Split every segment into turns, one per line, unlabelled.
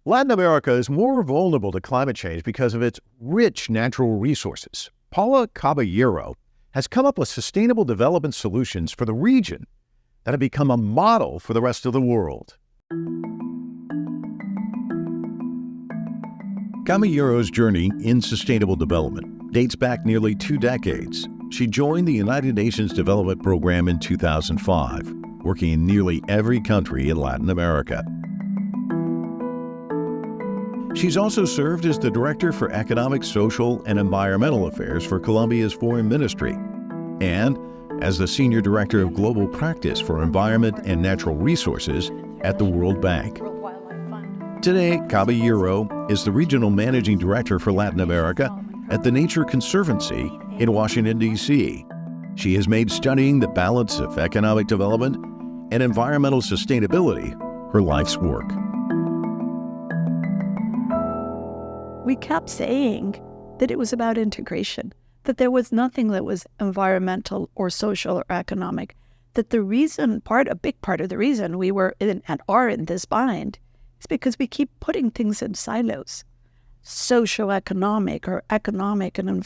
Latin America is more vulnerable to climate change because of its rich natural resources. Paula Caballero has come up with sustainable development solutions for the region that have become a model for the rest of the world. Caballero's journey in sustainable development dates back nearly 2 decades. She joined the United Nations Development Program in 2005, working in nearly every country in Latin America. She's also served as the Director for Economic, Social, and Environmental Affairs for Colombia's Foreign Ministry, and as the Senior Director of Global Practice for Environment and Natural Resources at the World Bank. Today, Caballero is the Regional Managing Director for Latin America at the Nature Conservancy in Washington, D.C. She has made studying the balance of economic development and environmental sustainability her life's work.
We kept saying that it was about integration, that there was nothing that was environmental or social or economic, that the reason, a big part of the reason we were in and are in this bind is because we keep putting things in silos, socioeconomic or economic and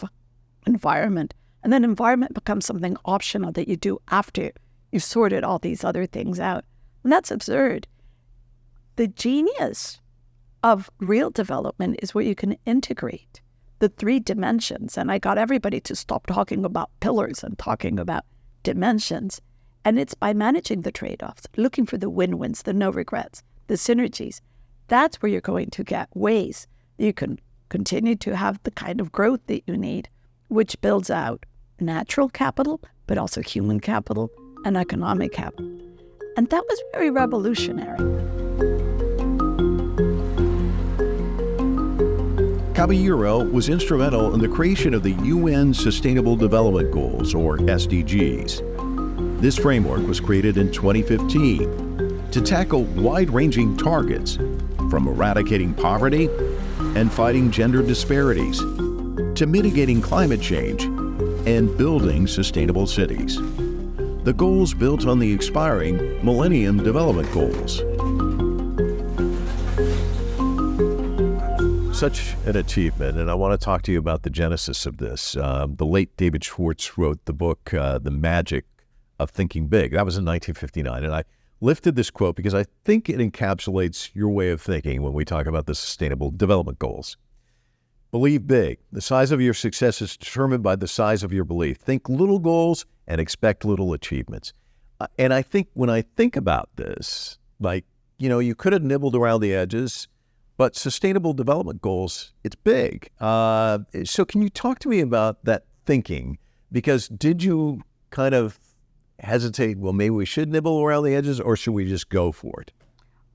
environment, and then environment becomes something optional that you do after you've sorted all these other things out. And that's absurd. The genius of real development is where you can integrate the 3 dimensions. And I got everybody to stop talking about pillars and talking about dimensions. And it's by managing the trade-offs, looking for the win-wins, the no regrets, the synergies. That's where you're going to get ways you can continue to have the kind of growth that you need, which builds out natural capital, but also human capital and economic capital. And that was very revolutionary.
Caballero was instrumental in the creation of the UN Sustainable Development Goals, or SDGs. This framework was created in 2015 to tackle wide-ranging targets, from eradicating poverty and fighting gender disparities, to mitigating climate change and building sustainable cities. The goals built on the expiring Millennium Development Goals. Such an achievement, and I want to talk to you about the genesis of this. The late David Schwartz wrote the book, The Magic of Thinking Big. That was in 1959, and I lifted this quote because I think it encapsulates your way of thinking when we talk about the Sustainable Development Goals. Believe big. The size of your success is determined by the size of your belief. Think little goals and expect little achievements. And I think when I think about this, you could have nibbled around the edges, but Sustainable Development Goals, it's big. So can you talk to me about that thinking? Because did you kind of hesitate, well, maybe we should nibble around the edges, or should we just go for it?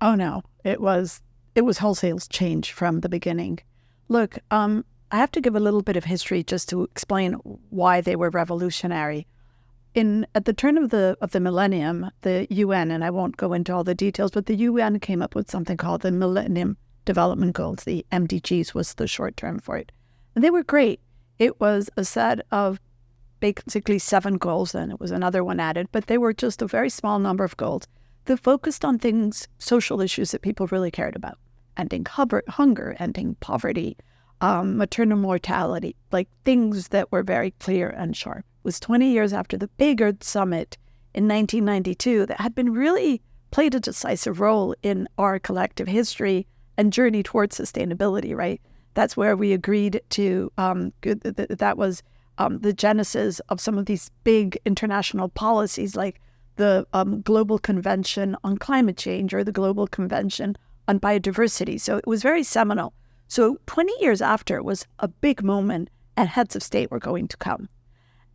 Oh, no. It was wholesale change from the beginning. Look, I have to give a little bit of history just to explain why they were revolutionary. At the turn of the millennium, the UN, and I won't go into all the details, but the UN came up with something called the Millennium Development Goals. The MDGs was the short term for it. And they were great. It was a set of basically 7 goals, and it was another one added, but they were just a very small number of goals that focused on things, social issues that people really cared about. Ending hunger, ending poverty, maternal mortality, like things that were very clear and sharp. It was 20 years after the big Earth Summit in 1992 that had been really played a decisive role in our collective history and journey towards sustainability, right? That's where we agreed to, that was the genesis of some of these big international policies like the Global Convention on Climate Change or the Global Convention on Biodiversity. So it was very seminal. So 20 years after was a big moment, and heads of state were going to come.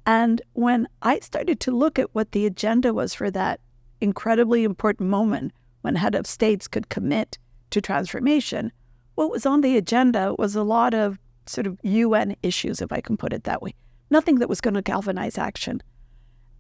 And when I started to look at what the agenda was for that incredibly important moment when head of states could commit to transformation, what was on the agenda was a lot of sort of UN issues, if I can put it that way. Nothing that was going to galvanize action.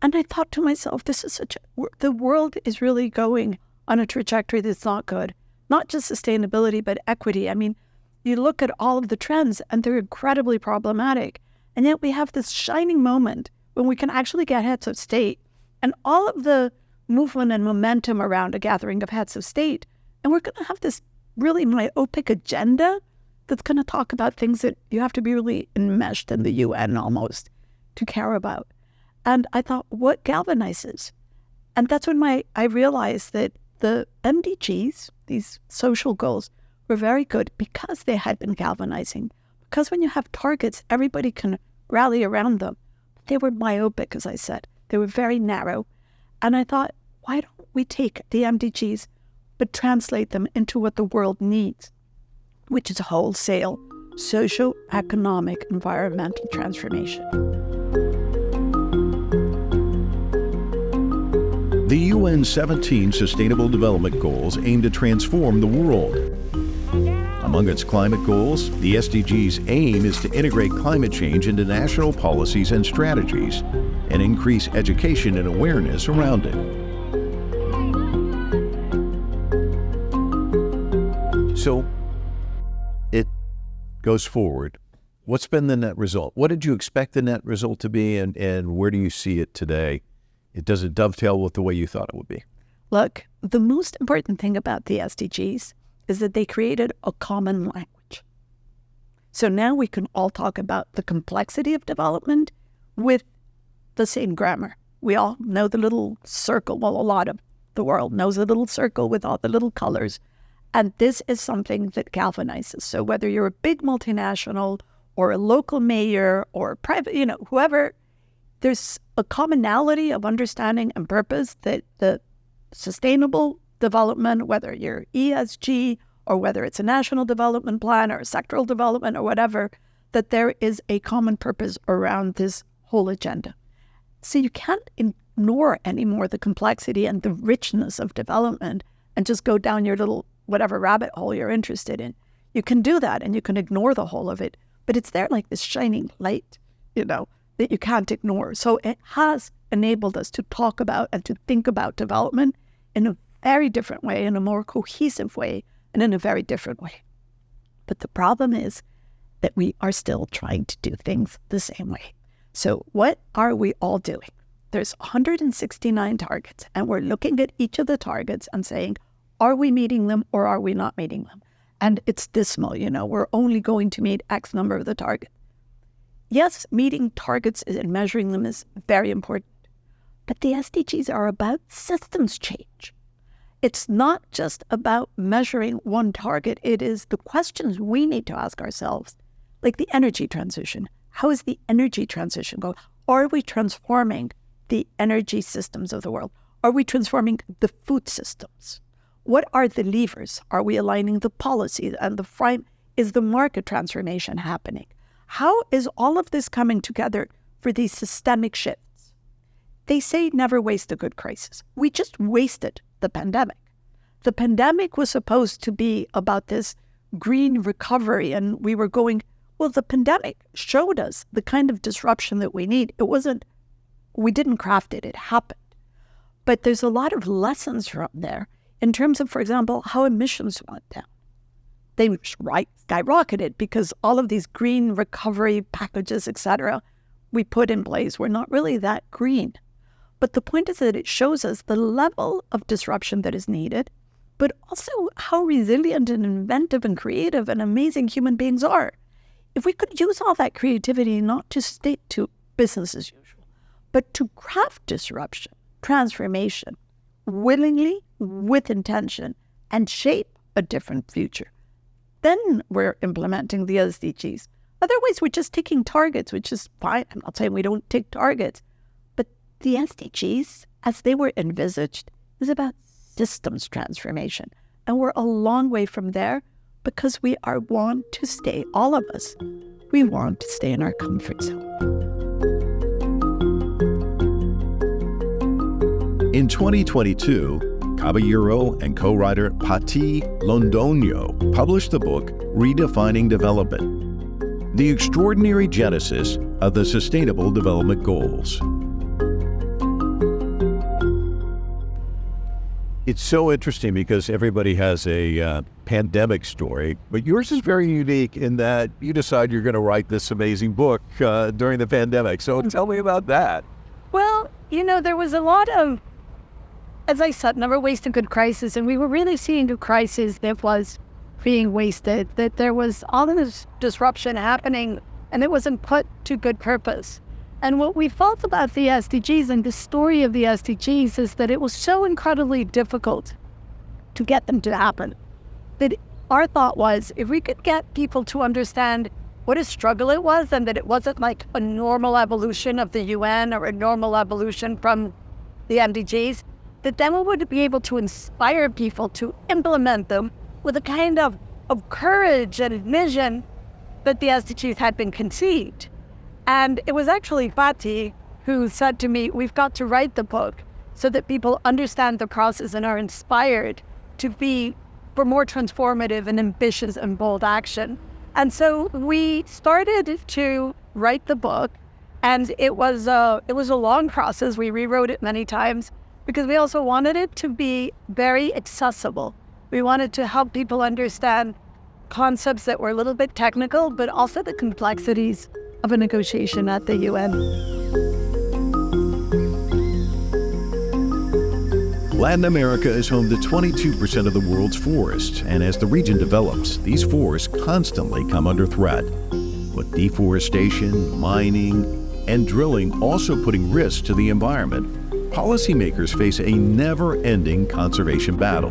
And I thought to myself, the world is really going on a trajectory that's not good. Not just sustainability, but equity. I mean, you look at all of the trends and they're incredibly problematic. And yet we have this shining moment when we can actually get heads of state and all of the movement and momentum around a gathering of heads of state. And we're going to have this really myopic agenda that's going to talk about things that you have to be really enmeshed in the UN almost to care about. And I thought, what galvanizes? And that's when I realized that the MDGs, these social goals, were very good because they had been galvanizing. Because when you have targets, everybody can rally around them. They were myopic, as I said. They were very narrow. And I thought, why don't we take the MDGs but translate them into what the world needs, which is wholesale, socio-economic, environmental transformation.
The UN's 17 Sustainable Development Goals aim to transform the world. Among its climate goals, the SDGs' aim is to integrate climate change into national policies and strategies and increase education and awareness around it. So it goes forward. What's been the net result? What did you expect the net result to be, and where do you see it today? Does it dovetail with the way you thought it would be?
Look, the most important thing about the SDGs is that they created a common language. So now we can all talk about the complexity of development with the same grammar. We all know the little circle. Well, a lot of the world knows the little circle with all the little colors. And this is something that galvanizes. So whether you're a big multinational or a local mayor or private, whoever, there's a commonality of understanding and purpose that the sustainable development, whether you're ESG or whether it's a national development plan or a sectoral development or whatever, that there is a common purpose around this whole agenda. So you can't ignore anymore the complexity and the richness of development and just go down your little whatever rabbit hole you're interested in. You can do that and you can ignore the whole of it, but it's there like this shining light, that you can't ignore. So it has enabled us to talk about and to think about development in a very different way, in a more cohesive way, and in a very different way. But the problem is that we are still trying to do things the same way. So what are we all doing? There's 169 targets, and we're looking at each of the targets and saying, are we meeting them or are we not meeting them? And it's dismal, we're only going to meet X number of the targets. Yes, meeting targets and measuring them is very important, but the SDGs are about systems change. It's not just about measuring one target. It is the questions we need to ask ourselves, like the energy transition. How is the energy transition going? Are we transforming the energy systems of the world? Are we transforming the food systems? What are the levers? Are we aligning the policies and the frame? Is the market transformation happening? How is all of this coming together for these systemic shifts? They say never waste a good crisis. We just wasted the pandemic. The pandemic was supposed to be about this green recovery, and we were going, well, the pandemic showed us the kind of disruption that we need. We didn't craft it, it happened. But there's a lot of lessons from there in terms of, for example, how emissions went down. They skyrocketed because all of these green recovery packages, etc., we put in place were not really that green. But the point is that it shows us the level of disruption that is needed, but also how resilient and inventive and creative and amazing human beings are. If we could use all that creativity not to stick to business as usual, but to craft disruption, transformation, willingly, with intention, and shape a different future, then we're implementing the SDGs. Otherwise, we're just ticking targets, which is fine. I'm not saying we don't tick targets, but the SDGs, as they were envisaged, is about systems transformation. And we're a long way from there because we want to stay, all of us, we want to stay in our comfort zone.
In 2022, Caballero and co-writer Patti Londonio published the book Redefining Development: The Extraordinary Genesis of the Sustainable Development Goals. It's so interesting because everybody has a pandemic story, but yours is very unique in that you decide you're going to write this amazing book during the pandemic. So tell me about that.
Well, there was a lot of, as I said, never waste a good crisis. And we were really seeing a crisis that was being wasted, that there was all this disruption happening, and it wasn't put to good purpose. And what we felt about the SDGs and the story of the SDGs is that it was so incredibly difficult to get them to happen, that our thought was, if we could get people to understand what a struggle it was, and that it wasn't like a normal evolution of the UN or a normal evolution from the MDGs, that then we would be able to inspire people to implement them with a kind of courage and vision that the SDGs had been conceived. And it was actually Fatih who said to me, we've got to write the book so that people understand the process and are inspired to be for more transformative and ambitious and bold action. And so we started to write the book, and it was a long process. We rewrote it many times because we also wanted it to be very accessible. We wanted to help people understand concepts that were a little bit technical, but also the complexities of a negotiation at the UN.
Latin America is home to 22% of the world's forests, and as the region develops, these forests constantly come under threat, with deforestation, mining, and drilling also putting risks to the environment. Policymakers face a never-ending conservation battle.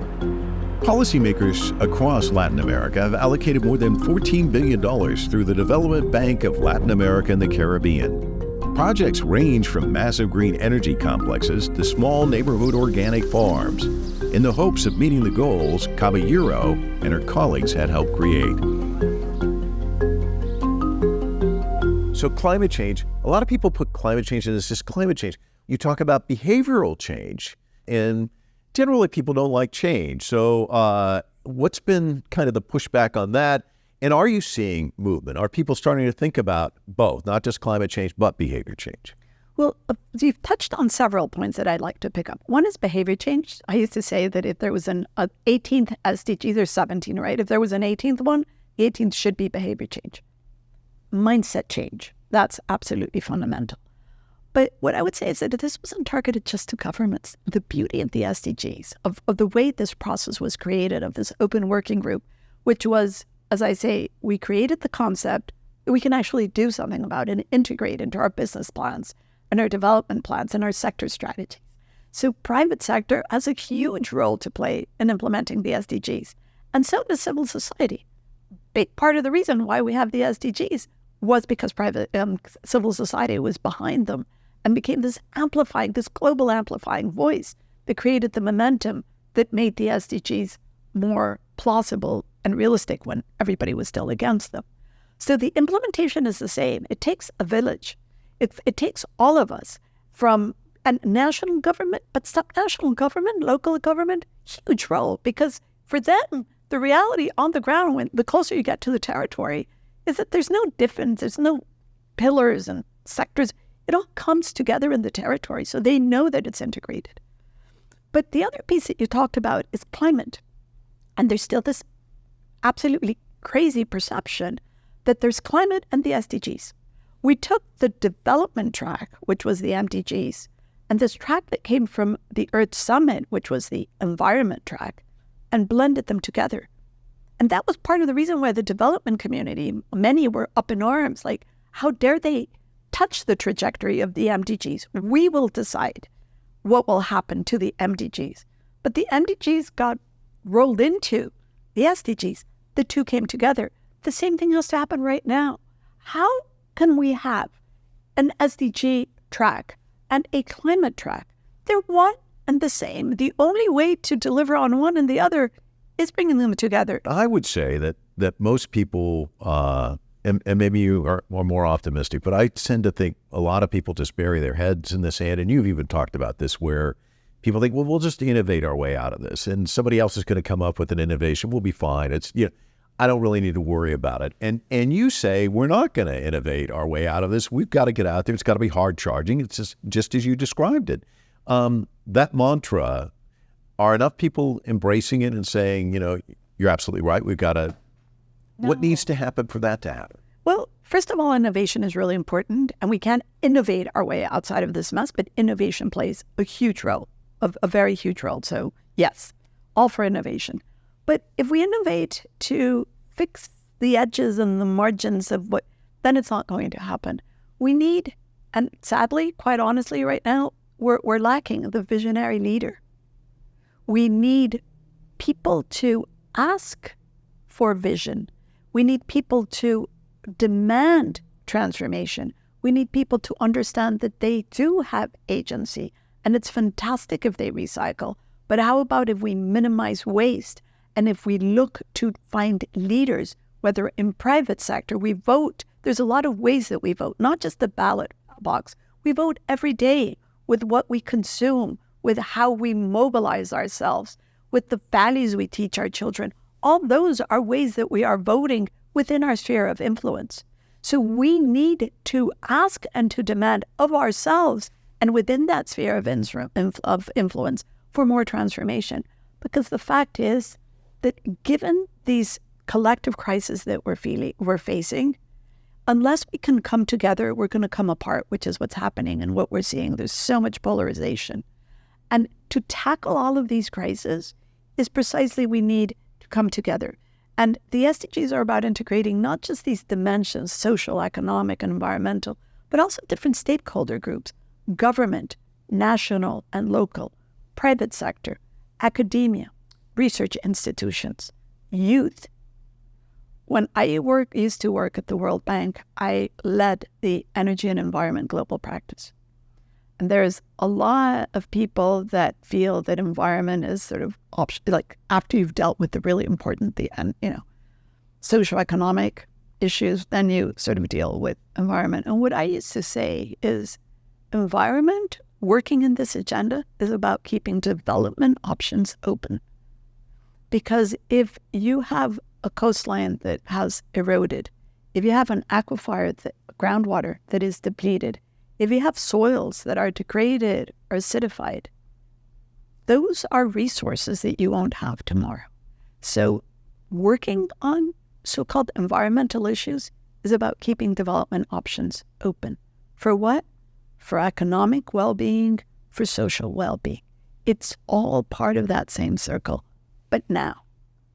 Policymakers across Latin America have allocated more than $14 billion through the Development Bank of Latin America and the Caribbean. Projects range from massive green energy complexes to small neighborhood organic farms, in the hopes of meeting the goals Caballero and her colleagues had helped create. So climate change, a lot of people put climate change in as just climate change. You talk about behavioral change, and generally people don't like change. So what's been kind of the pushback on that? And are you seeing movement? Are people starting to think about both, not just climate change, but behavior change?
Well, you've touched on several points that I'd like to pick up. One is behavior change. I used to say that if there was an 18th SDG, there's 17, right? If there was an 18th one, the 18th should be behavior change. Mindset change. That's absolutely fundamental. But what I would say is that this wasn't targeted just to governments. The beauty of the SDGs, of the way this process was created, of this open working group, which was, as I say, we created the concept, we can actually do something about it and integrate into our business plans and our development plans and our sector strategies. So private sector has a huge role to play in implementing the SDGs. And so does civil society. Big part of the reason why we have the SDGs was because private civil society was behind them and became this global amplifying voice that created the momentum that made the SDGs more plausible and realistic when everybody was still against them. So the implementation is the same. It takes a village. It takes all of us, from a national government, but subnational government, local government, huge role, because for them, the reality on the ground, when the closer you get to the territory, is that there's no difference, there's no pillars and sectors. It all comes together in the territory, so they know that it's integrated. But the other piece that you talked about is climate. And there's still this absolutely crazy perception that there's climate and the SDGs. We took the development track, which was the MDGs, and this track that came from the Earth Summit, which was the environment track, and blended them together. And that was part of the reason why the development community, many were up in arms, like, how dare they touch the trajectory of the MDGs? We will decide what will happen to the MDGs. But the MDGs got rolled into the SDGs. The two came together. The same thing has to happen right now. How can we have an SDG track and a climate track? They're one and the same. The only way to deliver on one and the other is bringing them together.
I would say that most people, and maybe you are more optimistic, but I tend to think a lot of people just bury their heads in the sand. And you've even talked about this, where people think, well, we'll just innovate our way out of this, and somebody else is going to come up with an innovation. We'll be fine. It's, I don't really need to worry about it. And you say, we're not going to innovate our way out of this. We've got to get out there. It's got to be hard charging. It's just as you described it. That mantra, are enough people embracing it and saying, you're absolutely right. We've got to, what needs to happen for that to happen?
Well, first of all, innovation is really important, and we can't innovate our way outside of this mess, but innovation plays a huge role, a very huge role. So yes, all for innovation. But if we innovate to fix the edges and the margins of what, then it's not going to happen. We need, and sadly, quite honestly, right now, we're lacking the visionary leader. We need people to ask for vision. We need people to demand transformation. We need people to understand that they do have agency, and it's fantastic if they recycle. But how about if we minimize waste, and if we look to find leaders, whether in private sector, we vote. There's a lot of ways that we vote, not just the ballot box. We vote every day with what we consume, with how we mobilize ourselves, with the values we teach our children. All those are ways that we are voting within our sphere of influence. So we need to ask and to demand of ourselves and within that sphere of influence for more transformation. Because the fact is that given these collective crises that we're facing, unless we can come together, we're going to come apart, which is what's happening and what we're seeing. There's so much polarization. And to tackle all of these crises is precisely we need to come together. And the SDGs are about integrating not just these dimensions, social, economic, and environmental, but also different stakeholder groups, government, national and local, private sector, academia, research institutions, youth. When I used to work at the World Bank, I led the Energy and Environment Global Practice. And there's a lot of people that feel that environment is sort of like after you've dealt with the really important, socioeconomic issues, then you sort of deal with environment. And what I used to say is environment, working in this agenda, is about keeping development options open. Because if you have a coastline that has eroded, if you have an aquifer, groundwater that is depleted, if you have soils that are degraded or acidified, those are resources that you won't have tomorrow. So working on so-called environmental issues is about keeping development options open. For what? For economic well-being, for social well-being. It's all part of that same circle. But now,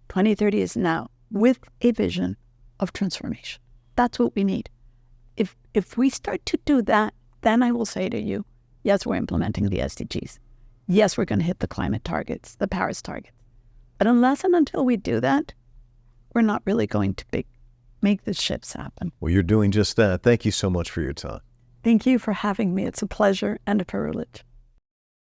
2030 is now, with a vision of transformation. That's what we need. If we start to do that, then I will say to you, yes, we're implementing the SDGs. Yes, we're going to hit the climate targets, the Paris targets. But unless and until we do that, we're not really going to make the shifts happen.
Well, you're doing just that. Thank you so much for your time.
Thank you for having me. It's a pleasure and a privilege.